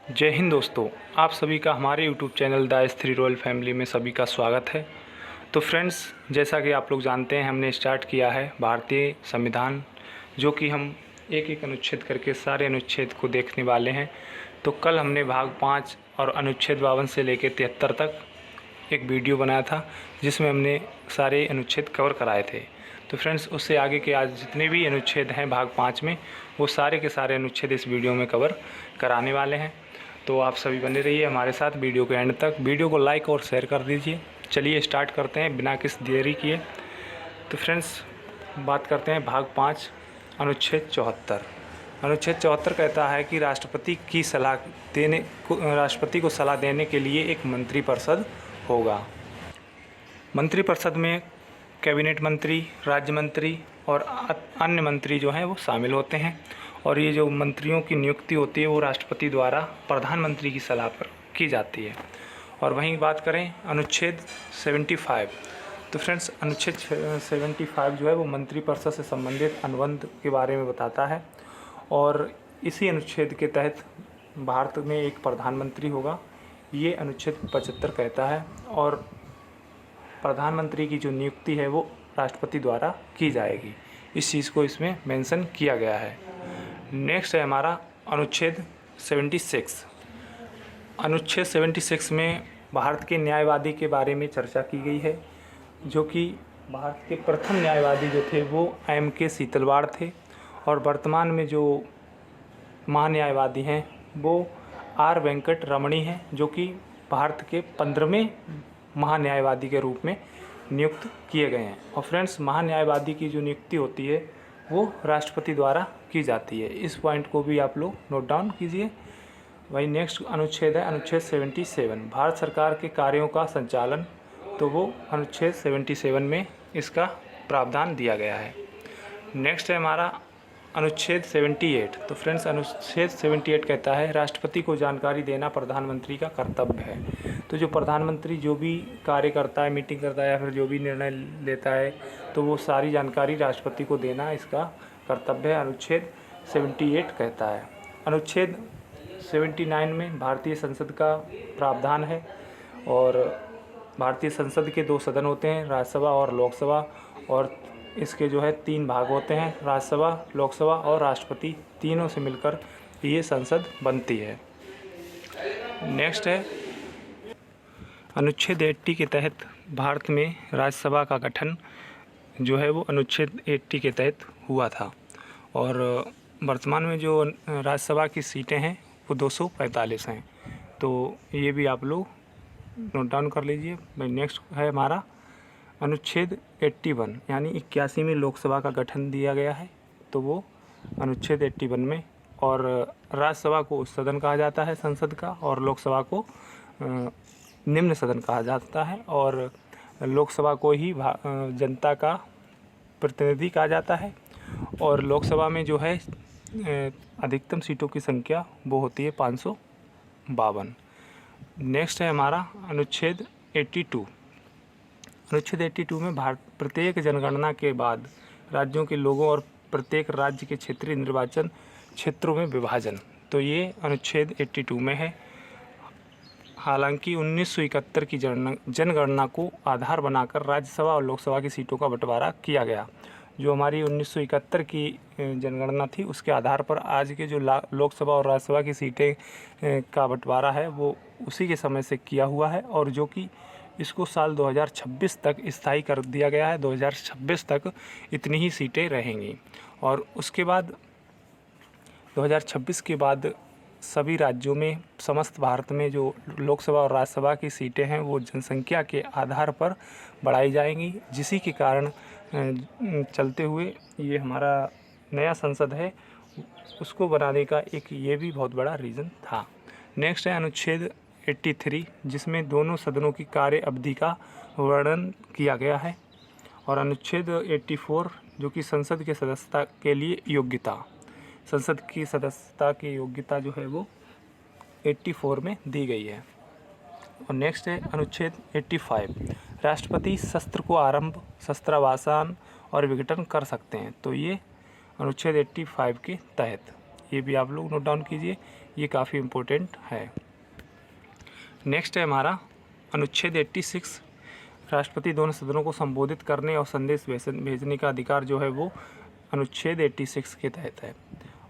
जय हिंद दोस्तों, आप सभी का हमारे YouTube channel the S3 royal family में सभी का स्वागत है। तो फ्रेंड्स, जैसा कि आप लोग जानते हैं, हमने स्टार्ट किया है भारतीय संविधान, जो कि हम एक एक अनुच्छेद करके सारे अनुच्छेद को देखने वाले हैं। तो कल हमने भाग 5 और अनुच्छेद 52 से लेकर 73 तक एक वीडियो बनाया था, जिसमें हमने सारे अनुच्छेद कवर कराए थे। तो फ्रेंड्स, उससे आगे के आज जितने भी अनुच्छेद हैं भाग 5 में, वो सारे के सारे अनुच्छेद इस वीडियो में कवर कराने वाले हैं। तो आप सभी बने रहिए हमारे साथ वीडियो के एंड तक। वीडियो को लाइक और शेयर कर दीजिए। चलिए स्टार्ट करते हैं बिना किसी देरी किए। तो फ्रेंड्स, बात करते हैं भाग 5 अनुच्छेद 74। अनुच्छेद 74 कहता है कि राष्ट्रपति को सलाह देने के लिए एक मंत्रिपरिषद होगा। मंत्रिपरिषद में कैबिनेट मंत्री, राज्य मंत्री और अन्य मंत्री जो हैं वो शामिल होते हैं। और ये जो मंत्रियों की नियुक्ति होती है वो राष्ट्रपति द्वारा प्रधानमंत्री की सलाह पर की जाती है। और वहीं बात करें अनुच्छेद 75, तो फ्रेंड्स अनुच्छेद 75 जो है वो मंत्रिपरिषद से संबंधित अनुबंध के बारे में बताता है। और इसी अनुच्छेद के तहत भारत में एक प्रधानमंत्री होगा, ये अनुच्छेद 75 कहता है। और प्रधानमंत्री की जो नियुक्ति है वो राष्ट्रपति द्वारा की जाएगी, इस चीज़ को इसमें मेंशन किया गया है। नेक्स्ट है हमारा अनुच्छेद 76। अनुच्छेद 76 में भारत के न्यायवादी के बारे में चर्चा की गई है, जो कि भारत के प्रथम न्यायवादी जो थे वो M.K. सीतलवाड़ थे। और वर्तमान में जो महान्यायवादी हैं वो R. वेंकट रमणी हैं, जो कि भारत के 15वें महान्यायवादी के रूप में नियुक्त किए गए हैं। और फ्रेंड्स, महान्यायवादी की जो नियुक्ति होती है वो राष्ट्रपति द्वारा की जाती है। इस पॉइंट को भी आप लोग नोट डाउन कीजिए। वही नेक्स्ट अनुच्छेद है अनुच्छेद 77, भारत सरकार के कार्यों का संचालन। तो वो अनुच्छेद 77 में इसका प्रावधान दिया गया है। नेक्स्ट है हमारा अनुच्छेद 78। तो फ्रेंड्स, अनुच्छेद 78 कहता है राष्ट्रपति को जानकारी देना प्रधानमंत्री का कर्तव्य है। तो जो प्रधानमंत्री जो भी कार्य करता है, मीटिंग करता है या फिर जो भी निर्णय लेता है, तो वो सारी जानकारी राष्ट्रपति को देना इसका कर्तव्य है, अनुच्छेद 78 कहता है। अनुच्छेद 79 में भारतीय संसद का प्रावधान है। और भारतीय संसद के 2 सदन होते हैं, राज्यसभा और लोकसभा। और इसके जो है 3 भाग होते हैं, राज्यसभा, लोकसभा और राष्ट्रपति, तीनों से मिलकर ये संसद बनती है। नेक्स्ट है अनुच्छेद 80 के तहत भारत में राज्यसभा का गठन जो है वो अनुच्छेद 80 के तहत हुआ था। और वर्तमान में जो राज्यसभा की सीटें हैं वो 245 हैं। तो ये भी आप लोग नोट डाउन कर लीजिए। नेक्स्ट है हमारा अनुच्छेद 81, यानी 81वीं लोकसभा का गठन दिया गया है। तो वो अनुच्छेद 81 में। और राज्यसभा को उच्च सदन कहा जाता है संसद का, और लोकसभा को निम्न सदन कहा जाता है। और लोकसभा को ही जनता का प्रतिनिधि कहा जाता है। और लोकसभा में जो है अधिकतम सीटों की संख्या वो होती है 552। नेक्स्ट है हमारा अनुच्छेद 82। अनुच्छेद 82 में प्रत्येक जनगणना के बाद राज्यों के लोगों और प्रत्येक राज्य के क्षेत्रीय निर्वाचन क्षेत्रों में विभाजन। तो ये अनुच्छेद 82 में है। हालांकि 1971 की जनगणना को आधार बनाकर राज्यसभा और लोकसभा की सीटों का बंटवारा किया गया। जो हमारी 1971 की जनगणना थी, उसके आधार पर आज के जो लोकसभा और राज्यसभा की सीटें का बंटवारा है वो उसी के समय से किया हुआ है। और जो कि इसको साल 2026 तक स्थायी कर दिया गया है। 2026 तक इतनी ही सीटें रहेंगी। और उसके बाद 2026 के बाद सभी राज्यों में, समस्त भारत में जो लोकसभा और राज्यसभा की सीटें हैं वो जनसंख्या के आधार पर बढ़ाई जाएंगी, जिसी के कारण चलते हुए ये हमारा नया संसद है उसको बनाने का एक ये भी बहुत बड़ा रीज़न था। नेक्स्ट है अनुच्छेद 83, जिसमें दोनों सदनों की कार्य अवधि का वर्णन किया गया है। और अनुच्छेद 84, जो कि संसद के सदस्यता के लिए योग्यता, संसद की सदस्यता की योग्यता जो है वो 84 में दी गई है। और नेक्स्ट है अनुच्छेद 85, राष्ट्रपति शस्त्र को आरंभ, शस्त्रावसान और विघटन कर सकते हैं। तो ये अनुच्छेद 85 के तहत, ये भी आप लोग नोट डाउन कीजिए। ये काफ़ी इम्पोर्टेंट है। नेक्स्ट है हमारा अनुच्छेद 86, राष्ट्रपति दोनों सदनों को संबोधित करने और संदेश भेजने का अधिकार जो है वो अनुच्छेद 86 के तहत है।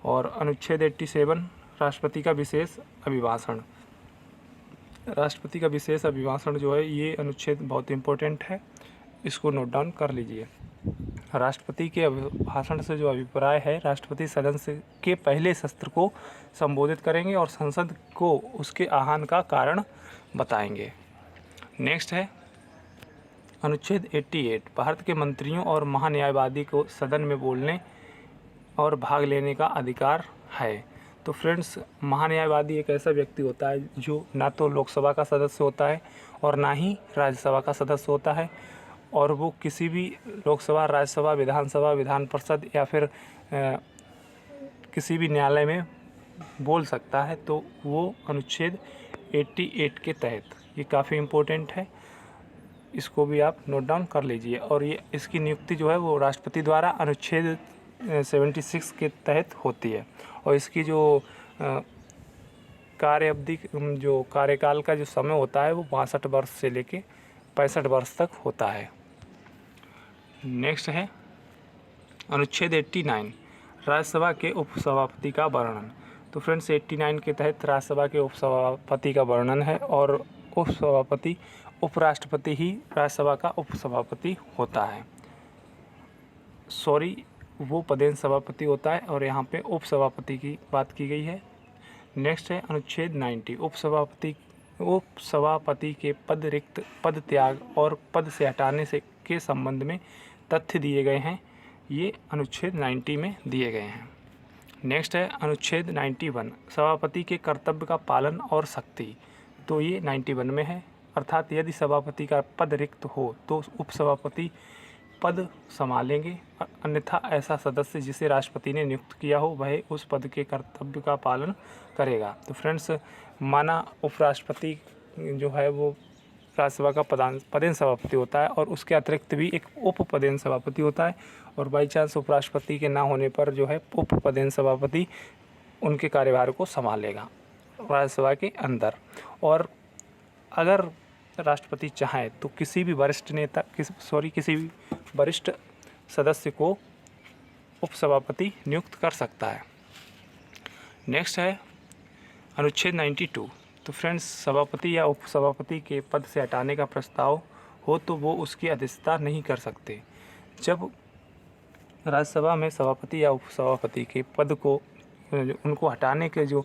और अनुच्छेद 87, राष्ट्रपति का विशेष अभिभाषण। राष्ट्रपति का विशेष अभिभाषण जो है ये अनुच्छेद बहुत इम्पोर्टेंट है, इसको नोट डाउन कर लीजिए। राष्ट्रपति के भाषण से जो अभिप्राय है, राष्ट्रपति सदन से के पहले सत्र को संबोधित करेंगे और संसद को उसके आह्वान का कारण बताएंगे। नेक्स्ट है अनुच्छेद 88, भारत के मंत्रियों और महान्यायवादी को सदन में बोलने और भाग लेने का अधिकार है। तो फ्रेंड्स, महान्यायवादी एक ऐसा व्यक्ति होता है जो ना तो लोकसभा का सदस्य होता है और ना ही राज्यसभा का सदस्य होता है, और वो किसी भी लोकसभा, राज्यसभा, विधानसभा, विधान परिषद या फिर किसी भी न्यायालय में बोल सकता है। तो वो अनुच्छेद 88 के तहत, ये काफ़ी इम्पोर्टेंट है, इसको भी आप नोट डाउन कर लीजिए। और ये इसकी नियुक्ति जो है वो राष्ट्रपति द्वारा अनुच्छेद 76 के तहत होती है। और इसकी जो कार्य अवधि, जो कार्यकाल का जो समय होता है वो 62 वर्ष से लेके 65 वर्ष तक होता है। नेक्स्ट है अनुच्छेद 89, राज्यसभा के उपसभापति का वर्णन। तो फ्रेंड्स, 89 के तहत राज्यसभा के उपसभापति का वर्णन है, और उपसभापति उपराष्ट्रपति ही राज्यसभा का उपसभापति होता है। सॉरी, वो पदेन सभापति होता है और यहाँ पे उपसभापति की बात की गई है। नेक्स्ट है अनुच्छेद 90, उपसभापति के पद रिक्त, पद त्याग और पद से हटाने से के संबंध में तथ्य दिए गए हैं, ये अनुच्छेद 90 में दिए गए हैं। नेक्स्ट है अनुच्छेद 91, सभापति के कर्तव्य का पालन और शक्ति। तो ये 91 में है, अर्थात यदि सभापति का पद रिक्त हो तो उपसभापति पद संभालेंगे, अन्यथा ऐसा सदस्य जिसे राष्ट्रपति ने नियुक्त किया हो वह उस पद के कर्तव्य का पालन करेगा। तो फ्रेंड्स, माना उपराष्ट्रपति जो है वो राज्यसभा का पदेन सभापति होता है, और उसके अतिरिक्त भी एक उप पदेन सभापति होता है, और बाई चांस उपराष्ट्रपति के ना होने पर जो है उप पदेन सभापति उनके कार्यभार को संभालेगा राज्यसभा के अंदर। और अगर राष्ट्रपति चाहे तो किसी भी वरिष्ठ सदस्य को उपसभापति नियुक्त कर सकता है। नेक्स्ट है अनुच्छेद 92। तो फ्रेंड्स, सभापति या उपसभापति के पद से हटाने का प्रस्ताव हो तो वो उसकी अध्यक्षता नहीं कर सकते। जब राज्यसभा में सभापति या उपसभापति के पद को उनको हटाने के जो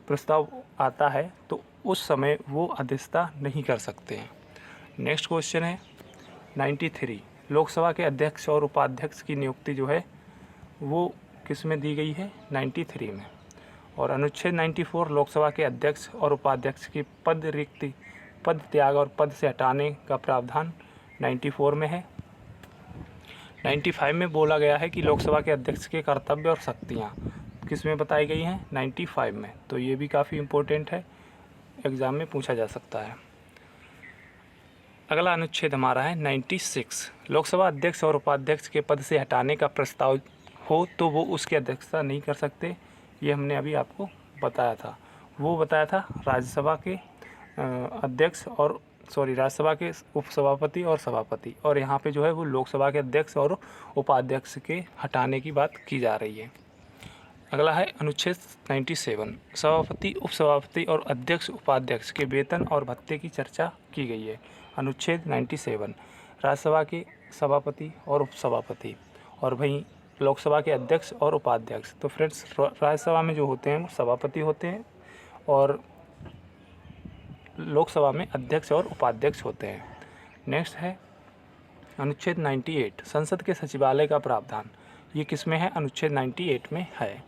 प्रस्ताव आता है तो उस समय वो अध्यक्षता नहीं कर सकते हैं। नेक्स्ट क्वेश्चन है 93, लोकसभा के अध्यक्ष और उपाध्यक्ष की नियुक्ति जो है वो किस में दी गई है? 93 में। और अनुच्छेद 94, लोकसभा के अध्यक्ष और उपाध्यक्ष की पद रिक्ति, पद त्याग और पद से हटाने का प्रावधान 94 में है। 95 में बोला गया है कि लोकसभा के अध्यक्ष के कर्तव्य और शक्तियाँ किस में बताई गई हैं? 95 में। तो ये भी काफ़ी इम्पोर्टेंट है, एग्ज़ाम में पूछा जा सकता है। अगला अनुच्छेद हमारा है 96, लोकसभा अध्यक्ष और उपाध्यक्ष के पद से हटाने का प्रस्ताव हो तो वो उसकी अध्यक्षता नहीं कर सकते। ये हमने अभी आपको बताया था, वो बताया था राज्यसभा के अध्यक्ष और राज्यसभा के उपसभापति और सभापति, और यहाँ पे जो है वो लोकसभा के अध्यक्ष और उपाध्यक्ष के हटाने की बात की जा रही है। अगला है अनुच्छेद 97, सभापति, उपसभापति और अध्यक्ष उपाध्यक्ष के वेतन और भत्ते की चर्चा की गई है। अनुच्छेद 97, राज्यसभा के सभापति और उपसभापति, और वहीं लोकसभा के अध्यक्ष और उपाध्यक्ष। तो फ्रेंड्स, राज्यसभा में जो होते हैं वो सभापति होते हैं और लोकसभा में अध्यक्ष और उपाध्यक्ष होते हैं। नेक्स्ट है अनुच्छेद 98, संसद के सचिवालय का प्रावधान। ये किस में है? अनुच्छेद 98 में है।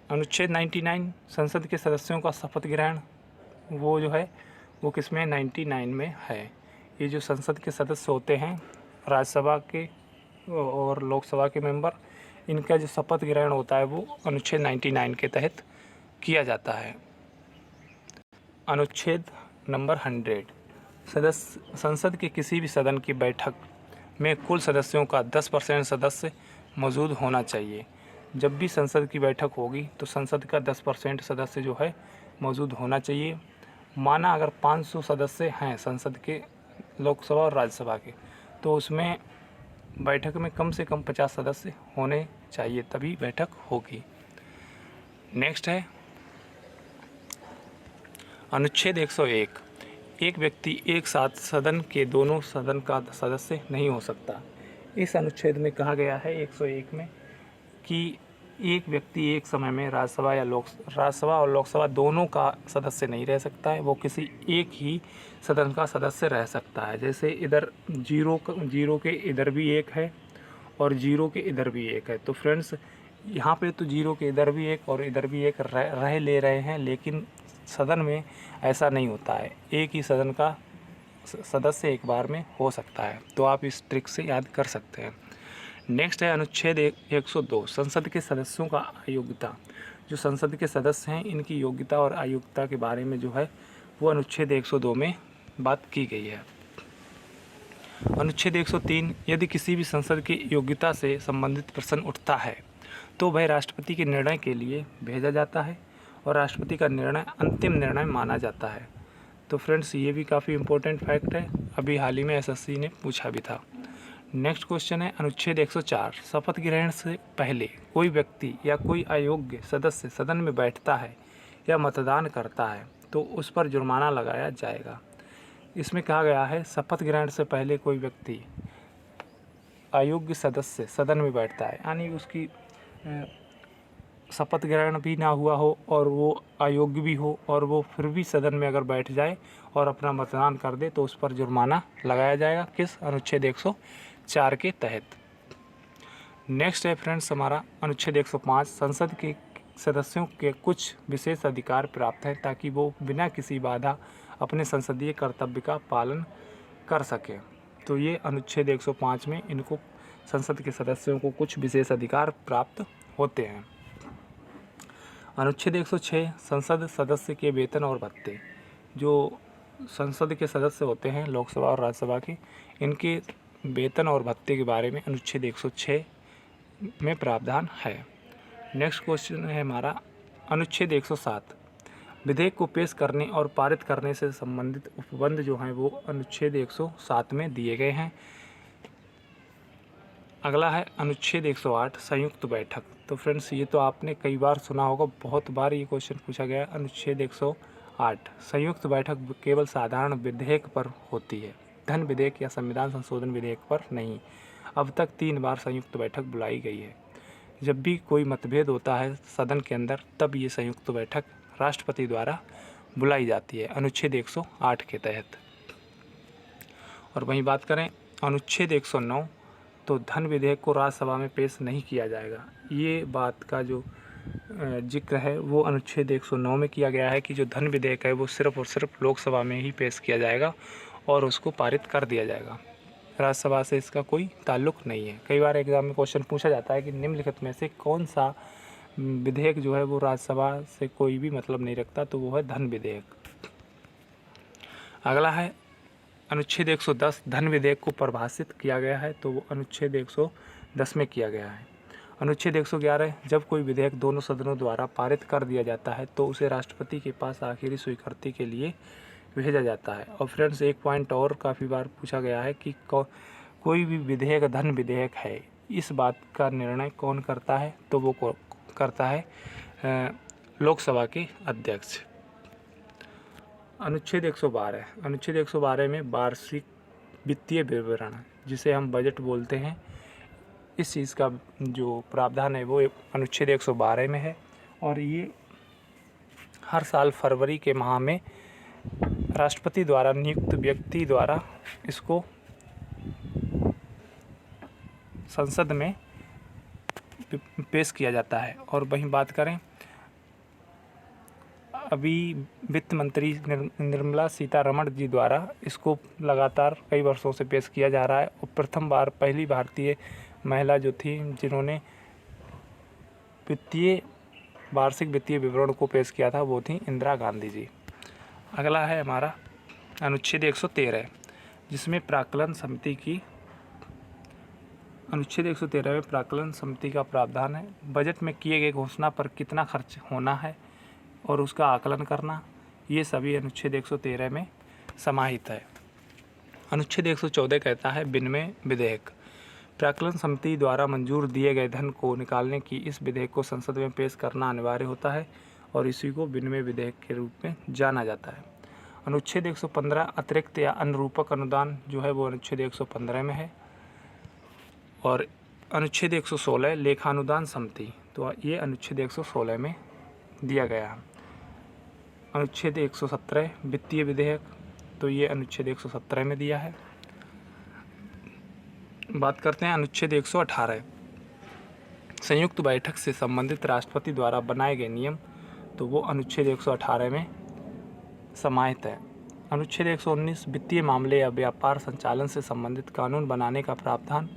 अनुच्छेद 99, संसद के सदस्यों का शपथ ग्रहण, वो जो है वो किस में? 99 में है। ये जो संसद के सदस्य होते हैं, राज्यसभा के और लोकसभा के मेंबर, इनका जो शपथ ग्रहण होता है वो अनुच्छेद 99 के तहत किया जाता है। अनुच्छेद नंबर 100, संसद के किसी भी सदन की बैठक में कुल सदस्यों का 10% सदस्य मौजूद होना चाहिए। जब भी संसद की बैठक होगी तो संसद का 10% सदस्य जो है मौजूद होना चाहिए। माना अगर 500 सदस्य हैं संसद के, लोकसभा और राज्यसभा के, तो उसमें बैठक में कम से कम 50 सदस्य होने चाहिए, तभी बैठक होगी। नेक्स्ट है अनुच्छेद 101। एक व्यक्ति एक साथ सदन के दोनों सदन का सदस्य नहीं हो सकता। इस अनुच्छेद में कहा गया है 101 में कि एक व्यक्ति एक समय में राज्यसभा और लोकसभा दोनों का सदस्य नहीं रह सकता है, वो किसी एक ही सदन का सदस्य रह सकता है। जैसे इधर जीरो के इधर भी एक है और जीरो के इधर भी एक है, तो फ्रेंड्स यहाँ पे तो जीरो के इधर भी एक और इधर भी एक रह ले रहे हैं, लेकिन सदन में ऐसा नहीं होता है, एक ही सदन का सदस्य एक बार में हो सकता है। तो आप इस ट्रिक से याद कर सकते हैं। नेक्स्ट है अनुच्छेद 102। संसद के सदस्यों का अयोग्यता। जो संसद के सदस्य हैं इनकी योग्यता और अयोग्यता के बारे में जो है वो अनुच्छेद 102 में बात की गई है। अनुच्छेद 103। यदि किसी भी संसद की योग्यता से संबंधित प्रश्न उठता है तो वह राष्ट्रपति के निर्णय के लिए भेजा जाता है और राष्ट्रपति का निर्णय अंतिम निर्णय माना जाता है। तो फ्रेंड्स ये भी काफ़ी इम्पोर्टेंट फैक्ट है, अभी हाल ही में एसएससी ने पूछा भी था। नेक्स्ट क्वेश्चन है अनुच्छेद 104। शपथ ग्रहण से पहले कोई व्यक्ति या कोई अयोग्य सदस्य सदन में बैठता है या मतदान करता है तो उस पर जुर्माना लगाया जाएगा। इसमें कहा गया है शपथ ग्रहण से पहले कोई व्यक्ति अयोग्य सदस्य सदन में बैठता है, यानी उसकी शपथ ग्रहण भी ना हुआ हो और वो अयोग्य भी हो और वो फिर भी सदन में अगर बैठ जाए और अपना मतदान कर दे तो उस पर जुर्माना लगाया जाएगा। किस अनुच्छेद 104 के तहत। नेक्स्ट है फ्रेंड्स हमारा अनुच्छेद 105। संसद के सदस्यों के कुछ विशेष अधिकार प्राप्त हैं ताकि वो बिना किसी बाधा अपने संसदीय कर्तव्य का पालन कर सकें। तो ये अनुच्छेद 105 में इनको संसद के सदस्यों को कुछ विशेष अधिकार प्राप्त होते हैं। अनुच्छेद 106। संसद सदस्य के वेतन और भत्ते। जो संसद के सदस्य होते हैं लोकसभा और राज्यसभा के, इनके वेतन और भत्ते के बारे में अनुच्छेद 106 में प्रावधान है। नेक्स्ट क्वेश्चन है हमारा अनुच्छेद 107। विधेयक को पेश करने और पारित करने से संबंधित उपबंध जो हैं वो अनुच्छेद 107 में दिए गए हैं। अगला है अनुच्छेद 108। संयुक्त बैठक। तो फ्रेंड्स ये तो आपने कई बार सुना होगा, बहुत बार ये क्वेश्चन पूछा गया है। अनुच्छेद 108। संयुक्त बैठक केवल साधारण विधेयक पर होती है, धन विधेयक या संविधान संशोधन विधेयक पर नहीं। अब तक 3 बार संयुक्त बैठक बुलाई गई है। जब भी कोई मतभेद होता है सदन के अंदर तब ये संयुक्त बैठक राष्ट्रपति द्वारा बुलाई जाती है अनुच्छेद 108 के तहत। और वहीं बात करें अनुच्छेद 109, तो धन विधेयक को राज्यसभा में पेश नहीं किया जाएगा। ये बात का जो जिक्र है वो अनुच्छेद 109 में किया गया है कि जो धन विधेयक है वो सिर्फ और सिर्फ लोकसभा में ही पेश किया जाएगा और उसको पारित कर दिया जाएगा, राज्यसभा से इसका कोई ताल्लुक़ नहीं है। कई बार एग्जाम में क्वेश्चन पूछा जाता है कि निम्नलिखित में से कौन सा विधेयक जो है वो राज्यसभा से कोई भी मतलब नहीं रखता, तो वो है धन विधेयक। अगला है अनुच्छेद 110। धन विधेयक को परिभाषित किया गया है, तो वो अनुच्छेद 110 में किया गया है। अनुच्छेद 111। जब कोई विधेयक दोनों सदनों द्वारा पारित कर दिया जाता है तो उसे राष्ट्रपति के पास आखिरी स्वीकृति के लिए भेजा जाता है। और फ्रेंड्स एक पॉइंट और काफ़ी बार पूछा गया है कि कोई भी विधेयक धन विधेयक है, इस बात का निर्णय कौन करता है, तो वो करता है लोकसभा के अध्यक्ष। अनुच्छेद 112। अनुच्छेद 112 में वार्षिक वित्तीय विवरण, जिसे हम बजट बोलते हैं, इस चीज़ का जो प्रावधान है वो अनुच्छेद 112 में है। और ये हर साल फरवरी के माह में राष्ट्रपति द्वारा नियुक्त व्यक्ति द्वारा इसको संसद में पेश किया जाता है। और वहीं बात करें अभी वित्त मंत्री निर्मला सीतारमण जी द्वारा इसको लगातार कई वर्षों से पेश किया जा रहा है। और प्रथम बार पहली भारतीय महिला जो थी जिन्होंने वार्षिक वित्तीय विवरण को पेश किया था वो थी इंदिरा गांधी जी। अगला है हमारा अनुच्छेद 113, जिसमें प्राक्कलन समिति की अनुच्छेद 113 में प्राक्कलन समिति का प्रावधान है। बजट में किए गए घोषणा पर कितना खर्च होना है और उसका आकलन करना, ये सभी अनुच्छेद 113 में समाहित है। अनुच्छेद 114 कहता है विनिमय विधेयक। प्राक्कलन समिति द्वारा मंजूर दिए गए धन को निकालने की इस विधेयक को संसद में पेश करना अनिवार्य होता है और इसी को विनिमय विधेयक के रूप में जाना जाता है। अनुच्छेद 115 अतिरिक्त या अनुरूपक अनुदान जो है वो अनुच्छेद 115 में है। और अनुच्छेद 116 लेखानुदान समिति, तो ये अनुच्छेद 116 में दिया गया है। अनुच्छेद 117 वित्तीय विधेयक, तो ये अनुच्छेद 117 में दिया है। बात करते हैं अनुच्छेद 118 संयुक्त बैठक से संबंधित राष्ट्रपति द्वारा बनाए गए नियम, तो वो अनुच्छेद 118 में समाहित है। अनुच्छेद 119 वित्तीय मामले या व्यापार संचालन से संबंधित कानून बनाने का प्रावधान,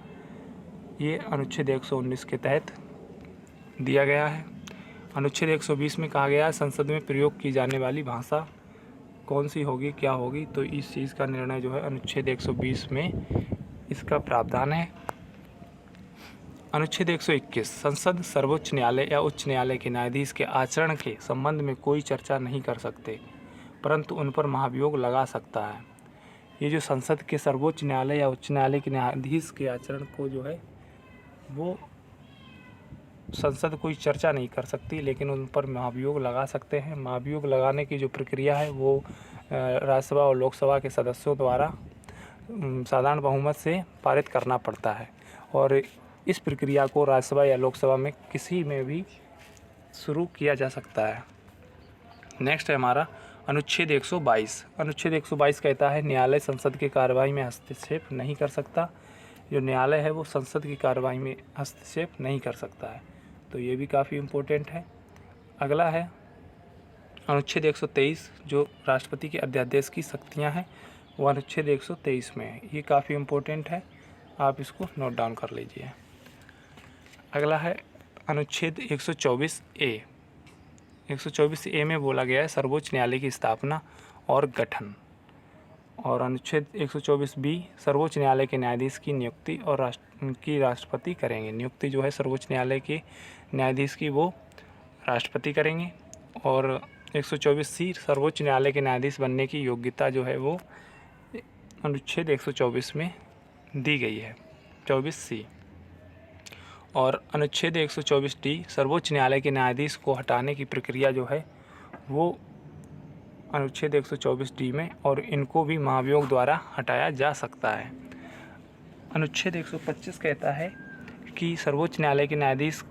ये अनुच्छेद 119 के तहत दिया गया है। अनुच्छेद 120 में कहा गया है संसद में प्रयोग की जाने वाली भाषा कौन सी होगी, क्या होगी, तो इस चीज़ का निर्णय जो है अनुच्छेद 120 में इसका प्रावधान है। अनुच्छेद 121 संसद सर्वोच्च न्यायालय या उच्च न्यायालय के न्यायाधीश के आचरण के संबंध में कोई चर्चा नहीं कर सकते, परंतु उन पर महाभियोग लगा सकता है। ये जो संसद के सर्वोच्च न्यायालय या उच्च न्यायालय के न्यायाधीश के आचरण को जो है वो संसद कोई चर्चा नहीं कर सकती, लेकिन उन पर महाभियोग लगा सकते हैं। महाभियोग लगाने की जो प्रक्रिया है वो राज्यसभा और लोकसभा के सदस्यों द्वारा साधारण बहुमत से पारित करना पड़ता है और इस प्रक्रिया को राज्यसभा या लोकसभा में किसी में भी शुरू किया जा सकता है। नेक्स्ट है हमारा अनुच्छेद 122। अनुच्छेद 122 कहता है न्यायालय संसद की कार्यवाही में हस्तक्षेप नहीं कर सकता। जो न्यायालय है वो संसद की कार्यवाही में हस्तक्षेप नहीं कर सकता है, तो ये भी काफ़ी इम्पोर्टेंट है। अगला है अनुच्छेद 123 जो राष्ट्रपति के अध्यादेश की शक्तियाँ हैं वो अनुच्छेद 123 में है। ये काफ़ी इम्पोर्टेंट है, आप इसको नोट डाउन कर लीजिए। अगला है अनुच्छेद 124 ए। 124 ए में बोला गया है सर्वोच्च न्यायालय की स्थापना और गठन। और अनुच्छेद 124 बी सर्वोच्च न्यायालय के न्यायाधीश की नियुक्ति और राष्ट्रपति करेंगे। नियुक्ति जो है सर्वोच्च न्यायालय के न्यायाधीश की वो राष्ट्रपति करेंगे। और 124 सी सर्वोच्च न्यायालय के न्यायाधीश बनने की योग्यता जो है वो अनुच्छेद 124 में दी गई है, 24 सी। और अनुच्छेद 124 डी सर्वोच्च न्यायालय के न्यायाधीश को हटाने की प्रक्रिया जो है वो अनुच्छेद 124 डी में, और इनको भी महाभियोग द्वारा हटाया जा सकता है। अनुच्छेद 125 कहता है कि सर्वोच्च न्यायालय के न्यायाधीश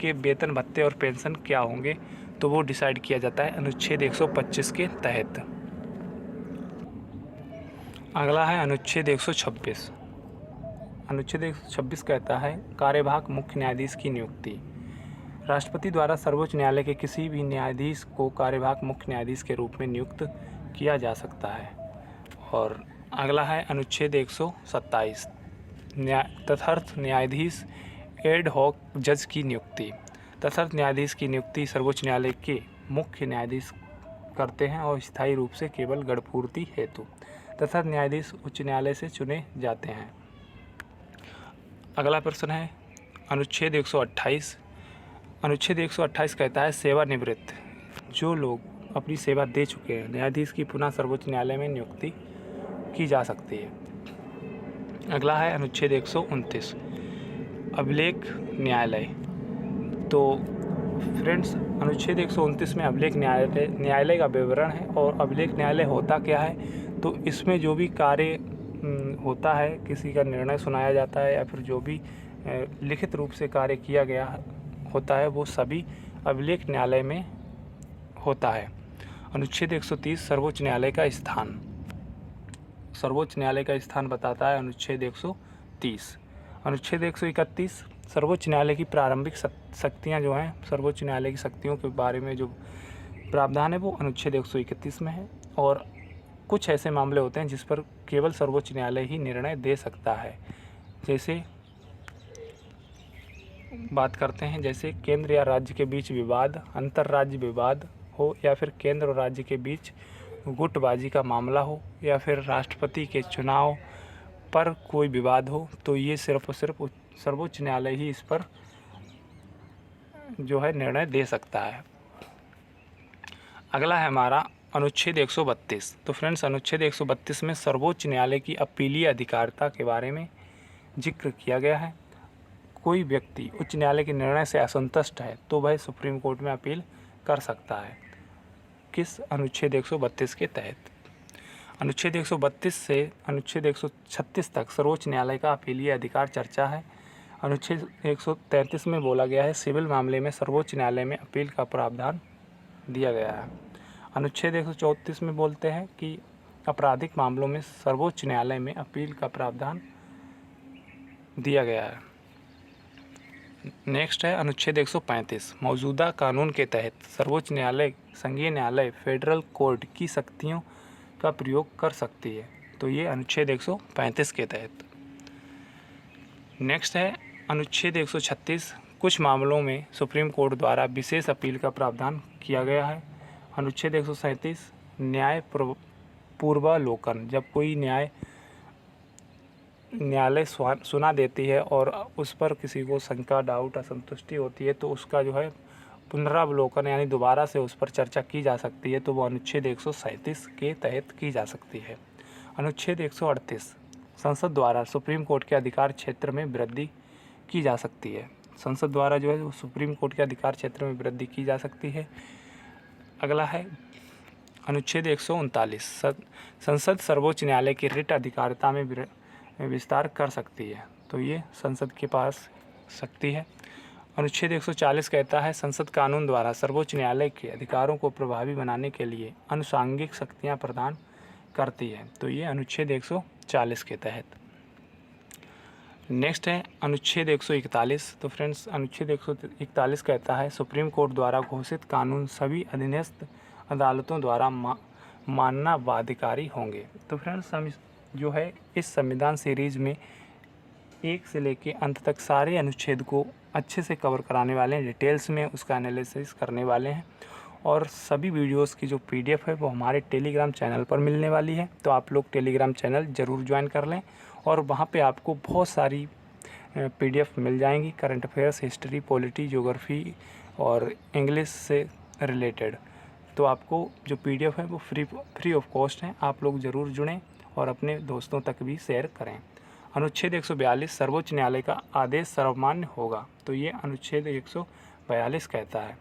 के वेतन भत्ते और पेंशन क्या होंगे, तो वो डिसाइड किया जाता है अनुच्छेद 125 के तहत। अगला है अनुच्छेद 126। अनुच्छेद 126 कहता है कार्यवाहक मुख्य न्यायाधीश की नियुक्ति। राष्ट्रपति द्वारा सर्वोच्च न्यायालय के किसी भी न्यायाधीश को कार्यवाहक मुख्य न्यायाधीश के रूप में नियुक्त किया जा सकता है। और अगला है अनुच्छेद 127 तदर्थ न्यायाधीश एड हॉक जज की नियुक्ति। तदर्थ न्यायाधीश की नियुक्ति सर्वोच्च न्यायालय के मुख्य न्यायाधीश करते हैं और स्थायी रूप से केवल गढ़पूर्ति हेतु। तदर्थ न्यायाधीश उच्च न्यायालय से चुने जाते हैं। अगला प्रश्न है अनुच्छेद 128। अनुच्छेद 128 कहता है सेवानिवृत्त जो लोग अपनी सेवा दे चुके हैं न्यायाधीश की पुनः सर्वोच्च न्यायालय में नियुक्ति की जा सकती है। अगला है अनुच्छेद 129 अभिलेख न्यायालय। तो फ्रेंड्स अनुच्छेद 129 में अभिलेख न्यायालय का विवरण है। और अभिलेख न्यायालय होता क्या है, तो इसमें जो भी कार्य होता है, किसी का निर्णय सुनाया जाता है या फिर जो भी लिखित रूप से कार्य किया गया होता है वो सभी अभिलेख न्यायालय में होता है। अनुच्छेद 130 सर्वोच्च न्यायालय का स्थान। सर्वोच्च न्यायालय का स्थान बताता है अनुच्छेद 130। अनुच्छेद 131 सर्वोच्च न्यायालय की प्रारंभिक शक्तियाँ जो हैं, सर्वोच्च न्यायालय की शक्तियों के बारे में जो प्रावधान है वो अनुच्छेद 131 में है। और कुछ ऐसे मामले होते हैं जिस पर केवल सर्वोच्च न्यायालय ही निर्णय दे सकता है। जैसे बात करते हैं, जैसे केंद्र या राज्य के बीच विवाद, अंतर्राज्य विवाद हो, या फिर केंद्र और राज्य के बीच गुटबाजी का मामला हो, या फिर राष्ट्रपति के चुनाव पर कोई विवाद हो तो ये सिर्फ और सिर्फ सर्वोच्च न्यायालय ही इस पर जो है निर्णय दे सकता है। अगला है हमारा अनुच्छेद 132। तो फ्रेंड्स अनुच्छेद 132 में सर्वोच्च न्यायालय की अपीलीय अधिकारिता के बारे में जिक्र किया गया है। कोई व्यक्ति उच्च न्यायालय के निर्णय से असंतुष्ट है तो वह सुप्रीम कोर्ट में अपील कर सकता है। किस अनुच्छेद 132 के तहत? अनुच्छेद 132 से अनुच्छेद 136 तक सर्वोच्च न्यायालय का अपीलीय अधिकार चर्चा है। अनुच्छेद 133 में बोला गया है सिविल मामले में सर्वोच्च न्यायालय में अपील का प्रावधान दिया गया है। अनुच्छेद 134 में बोलते हैं कि आपराधिक मामलों में सर्वोच्च न्यायालय में अपील का प्रावधान दिया गया है। नेक्स्ट है अनुच्छेद 135। मौजूदा कानून के तहत सर्वोच्च न्यायालय, संघीय न्यायालय, फेडरल कोर्ट की शक्तियों का प्रयोग कर सकती है। तो ये अनुच्छेद 135 के तहत। नेक्स्ट है अनुच्छेद 136। कुछ मामलों में सुप्रीम कोर्ट द्वारा विशेष अपील का प्रावधान किया गया है। अनुच्छेद 137। न्याय पूर्वालोकन। जब कोई न्यायालय सुना देती है और उस पर किसी को शंका, डाउट, असंतुष्टि होती है तो उसका जो है पुनरावलोकन यानी दोबारा से उस पर चर्चा की जा सकती है, तो वो अनुच्छेद 137 के तहत की जा सकती है। अनुच्छेद 138। संसद द्वारा सुप्रीम कोर्ट के अधिकार क्षेत्र में वृद्धि की जा सकती है। संसद द्वारा जो है वो सुप्रीम कोर्ट के अधिकार क्षेत्र में वृद्धि की जा सकती है। अगला है अनुच्छेद 139। संसद सर्वोच्च न्यायालय की रिट अधिकारिता में विस्तार कर सकती है। तो ये संसद के पास शक्ति है। अनुच्छेद 140 कहता है संसद कानून द्वारा सर्वोच्च न्यायालय के अधिकारों को प्रभावी बनाने के लिए आनुषंगिक शक्तियाँ प्रदान करती है। तो ये अनुच्छेद 140 के तहत। नेक्स्ट है अनुच्छेद 141। तो फ्रेंड्स अनुच्छेद 141 कहता है सुप्रीम कोर्ट द्वारा घोषित कानून सभी अधीनस्थ अदालतों द्वारा मानना बाध्यकारी होंगे। तो फ्रेंड्स हम जो है इस संविधान सीरीज़ में 1 से लेके अंत तक सारे अनुच्छेद को अच्छे से कवर कराने वाले हैं, डिटेल्स में उसका एनालिसिस करने वाले हैं और सभी वीडियोस की जो PDF है वो हमारे टेलीग्राम चैनल पर मिलने वाली है। तो आप लोग टेलीग्राम चैनल ज़रूर ज्वाइन कर लें और वहाँ पे आपको बहुत सारी PDF मिल जाएंगी, current affairs, history, polity, geography और इंग्लिश से रिलेटेड। तो आपको जो PDF है वो फ्री ऑफ कॉस्ट है। आप लोग ज़रूर जुड़ें और अपने दोस्तों तक भी शेयर करें। अनुच्छेद 142। सर्वोच्च न्यायालय का आदेश सर्वमान्य होगा। तो ये अनुच्छेद 142 कहता है।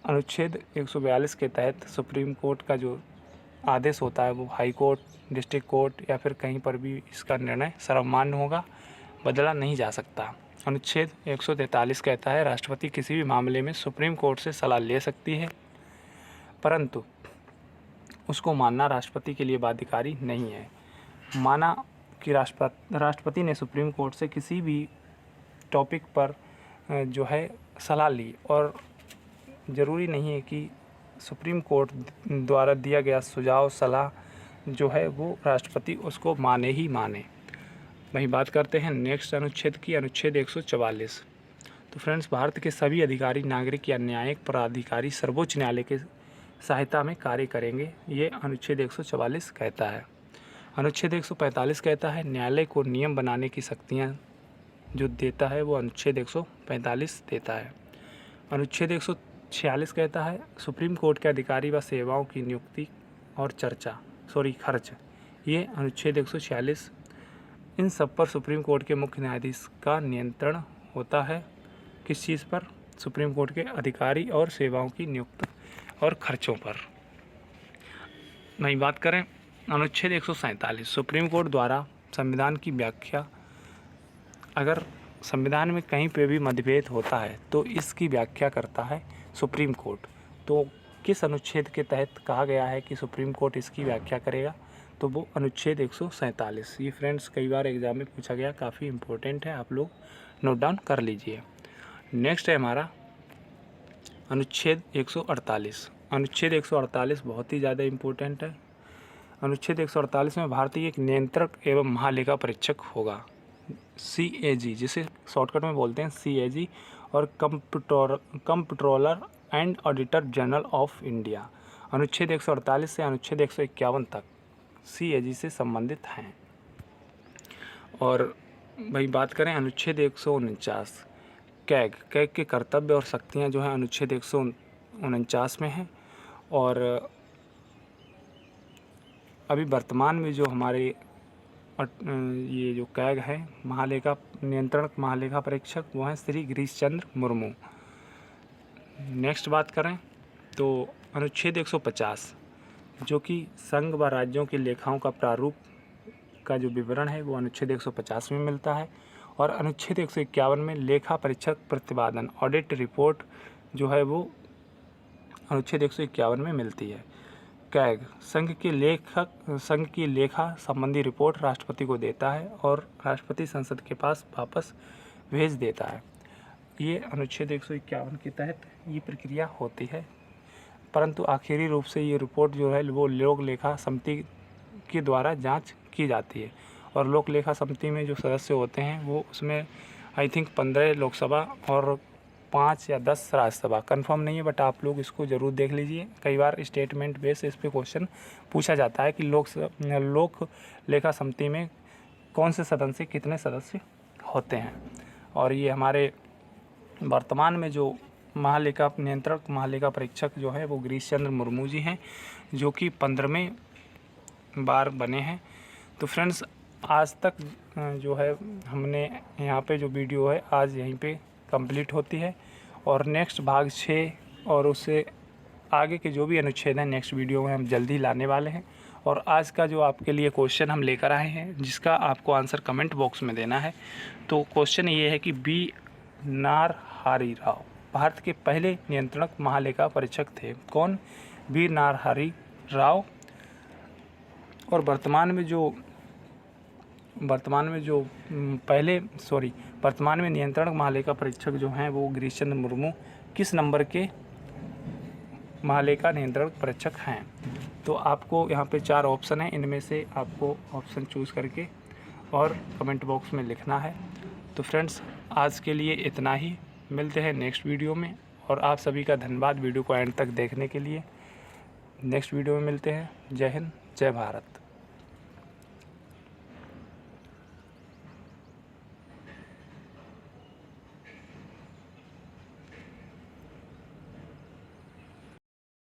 अनुच्छेद 142 के तहत सुप्रीम कोर्ट का जो आदेश होता है वो हाई कोर्ट, डिस्ट्रिक्ट कोर्ट या फिर कहीं पर भी इसका निर्णय सर्वमान्य होगा, बदला नहीं जा सकता। अनुच्छेद 143 कहता है राष्ट्रपति किसी भी मामले में सुप्रीम कोर्ट से सलाह ले सकती है, परंतु उसको मानना राष्ट्रपति के लिए बाध्यकारी नहीं है। माना कि राष्ट्रपति ने सुप्रीम कोर्ट से किसी भी टॉपिक पर जो है सलाह ली और ज़रूरी नहीं है कि सुप्रीम कोर्ट द्वारा दिया गया सुझाव, सलाह जो है वो राष्ट्रपति उसको माने ही माने। वही बात करते हैं नेक्स्ट अनुच्छेद की, अनुच्छेद 144। तो फ्रेंड्स भारत के सभी अधिकारी, नागरिक या न्यायिक प्राधिकारी सर्वोच्च न्यायालय के सहायता में कार्य करेंगे। ये अनुच्छेद 144 कहता है। अनुच्छेद 145 कहता है न्यायालय को नियम बनाने की शक्तियाँ जो देता है वो अनुच्छेद 145 देता है। अनुच्छेद 146 कहता है सुप्रीम कोर्ट के अधिकारी व सेवाओं की नियुक्ति और खर्च। ये अनुच्छेद 146। इन सब पर सुप्रीम कोर्ट के मुख्य न्यायाधीश का नियंत्रण होता है। किस चीज़ पर? सुप्रीम कोर्ट के अधिकारी और सेवाओं की नियुक्ति और खर्चों पर। वही बात करें अनुच्छेद 147। सुप्रीम कोर्ट द्वारा संविधान की व्याख्या, अगर संविधान में कहीं पे भी मतभेद होता है तो इसकी व्याख्या करता है सुप्रीम कोर्ट। तो किस अनुच्छेद के तहत कहा गया है कि सुप्रीम कोर्ट इसकी व्याख्या करेगा? तो वो अनुच्छेद 147। ये फ्रेंड्स कई बार एग्जाम में पूछा गया, काफ़ी इम्पोर्टेंट है, आप लोग नोट डाउन कर लीजिए। नेक्स्ट है हमारा अनुच्छेद 148। अनुच्छेद 148 बहुत ही ज़्यादा इम्पोर्टेंट है। अनुच्छेद 148 में भारतीय एक नियंत्रक एवं महालेखा परीक्षक होगा, CAG, जिसे शॉर्टकट में बोलते हैं CAG, और comptroller and auditor general of India. अनुच्छेद 148 से अनुच्छेद 151 तक CAG से संबंधित हैं। और भाई बात करें अनुच्छेद 149 कैग के कर्तव्य और शक्तियाँ जो हैं अनुच्छेद 149 में हैं। और अभी वर्तमान में जो हमारे ये जो कैग है महालेखा नियंत्रण महालेखा परीक्षक वो हैं श्री गिरीश चंद्र मुर्मू। नेक्स्ट बात करें तो अनुच्छेद 150 जो कि संघ व राज्यों के लेखाओं का प्रारूप का जो विवरण है वो अनुच्छेद 150 में मिलता है। और अनुच्छेद 151 में लेखा परीक्षक प्रतिपादन ऑडिट रिपोर्ट जो है वो अनुच्छेद 151 में मिलती है। कैग संघ की लेखा संबंधी रिपोर्ट राष्ट्रपति को देता है और राष्ट्रपति संसद के पास वापस भेज देता है। ये अनुच्छेद 151 के तहत ये प्रक्रिया होती है, परंतु आखिरी रूप से ये रिपोर्ट जो है वो लोक लेखा समिति के द्वारा जांच की जाती है। और लोक लेखा समिति में जो सदस्य होते हैं वो उसमें आई थिंक 15 लोकसभा और 5 या 10 राज्यसभा, कंफर्म नहीं है, बट आप लोग इसको ज़रूर देख लीजिए। कई बार स्टेटमेंट बेस इस पे क्वेश्चन पूछा जाता है कि लोक लेखा समिति में कौन से सदन से कितने सदस्य होते हैं। और ये हमारे वर्तमान में जो महालेखा परीक्षक जो है वो गिरीश चंद्र मुर्मू जी हैं, जो कि 15वें बार बने हैं। तो फ्रेंड्स आज तक जो है हमने यहाँ पे जो वीडियो है आज यहीं पे कंप्लीट होती है। और नेक्स्ट भाग 6 और उससे आगे के जो भी अनुच्छेद हैं नेक्स्ट वीडियो में हम जल्दी लाने वाले हैं। और आज का जो आपके लिए क्वेश्चन हम लेकर आए हैं जिसका आपको आंसर कमेंट बॉक्स में देना है। तो क्वेश्चन ये है कि बी नारहरि राव भारत के पहले नियंत्रक महालेखा परीक्षक थे। कौन? बी नारहरि राव। और वर्तमान में नियंत्रण महालेखा परीक्षक जो हैं वो गिरीश चंद्र मुर्मू किस नंबर के महालेखा नियंत्रण परीक्षक हैं? तो आपको यहाँ पे 4 ऑप्शन हैं, इनमें से आपको ऑप्शन चूज़ करके और कमेंट बॉक्स में लिखना है। तो फ्रेंड्स आज के लिए इतना ही, मिलते हैं नेक्स्ट वीडियो में। और आप सभी का धन्यवाद वीडियो को एंड तक देखने के लिए। नेक्स्ट वीडियो में मिलते हैं। जय हिंद, जय भारत।